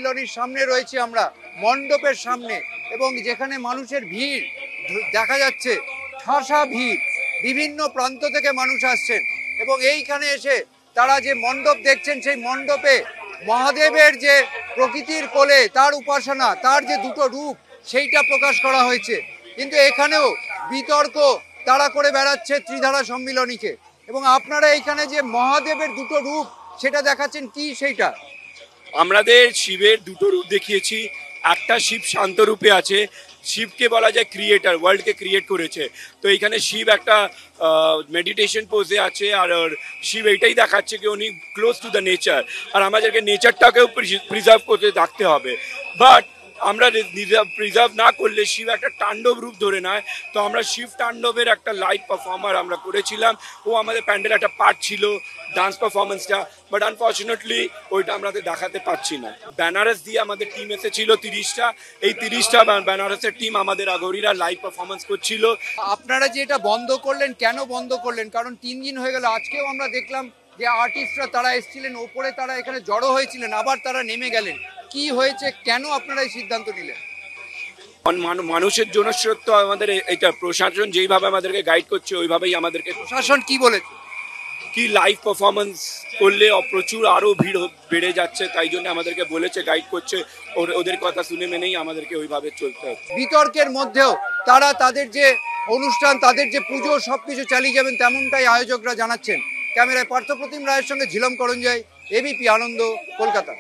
সম্মিলনীর সামনে রয়েছে আমরা, মণ্ডপের সামনে, এবং যেখানে মানুষের ভিড় দেখা যাচ্ছে, ঠাসা ভিড়, বিভিন্ন প্রান্ত থেকে মানুষ আসছেন এবং এইখানে এসে তারা যে মণ্ডপ দেখছেন সেই মণ্ডপে মহাদেবের যে প্রকৃতির কোলে তার উপাসনা, তার যে দুটো রূপ সেইটা প্রকাশ করা হয়েছে। কিন্তু এখানেও বিতর্ক তারা করে বেড়াচ্ছে ত্রিধারা সম্মিলনীকে, এবং আপনারা এইখানে যে মহাদেবের দুটো রূপ সেটা দেখাচ্ছেন, কি সেইটা? আমাদের শিবের দুটো রূপ দেখিয়েছি। একটা শিব শান্ত রূপে আছে, শিবকে বলা যায় ক্রিয়েটার, ওয়ার্ল্ডকে ক্রিয়েট করেছে। তো এইখানে শিব একটা মেডিটেশন পোজে আছে, আর শিব এইটাই দেখাচ্ছে কি উনি ক্লোজ টু দ্য নেচার, আর আমাদেরকে নেচারটাকেও প্রিজার্ভ করতে থাকতে হবে। বাট আমরা প্রিজার্ভ না করলে শিব একটা তাণ্ডব রূপ ধরে নেয়। তো আমরা শিব তাণ্ডবের একটা লাইভ পারফর্মার আমরা করেছিলাম, ও আমাদের প্যান্ডেল একটা পার্ট ছিল ডান্স পারফরমেন্সটা, বাট আনফর্চুনেটলি ওইটা আমরা দেখাতে পারছি না। বেনারস দিয়ে আমাদের টিম এসেছিল 30টা, এই 30টা বেনারসের টিম আমাদের আগরিরা লাইভ পারফরমেন্স করছিল। আপনারা যে এটা বন্ধ করলেন, কেন বন্ধ করলেন? কারণ 3 দিন হয়ে গেল, আজকেও আমরা দেখলাম যে আর্টিস্টরা তারা এসেছিলেন ওপরে, তারা এখানে জড়ো হয়েছিলেন, আবার তারা নেমে গেলেন। কি হয়েছে, কেন আপনারা এই সিদ্ধান্ত নিলেন? মানুষের জনস্রোত আমাদের এটা প্রশাসন যেইভাবে আমাদেরকে গাইড করছে ওইভাবেই আমাদেরকে। প্রশাসন কি বলেছে? কি লাইভ পারফরমেন্স করলে প্রচুর আরও ভিড় বেড়ে যাচ্ছে, তাই জন্য আমাদেরকে বলেছে, গাইড করছে, ওদের কথা শুনে মেনেই আমাদেরকে ওইভাবে চলতে হবে। বিতর্কের মধ্যেও তারা তাদের যে অনুষ্ঠান, তাদের যে পুজো, সবকিছু চালিয়ে যাবেন তেমনটাই আয়োজকরা জানাচ্ছেন। ক্যামেরায় পার্থপ্রতিম রায়ের সঙ্গে ঝিলম করঞ্জয়, এবিপি আনন্দ, কলকাতা।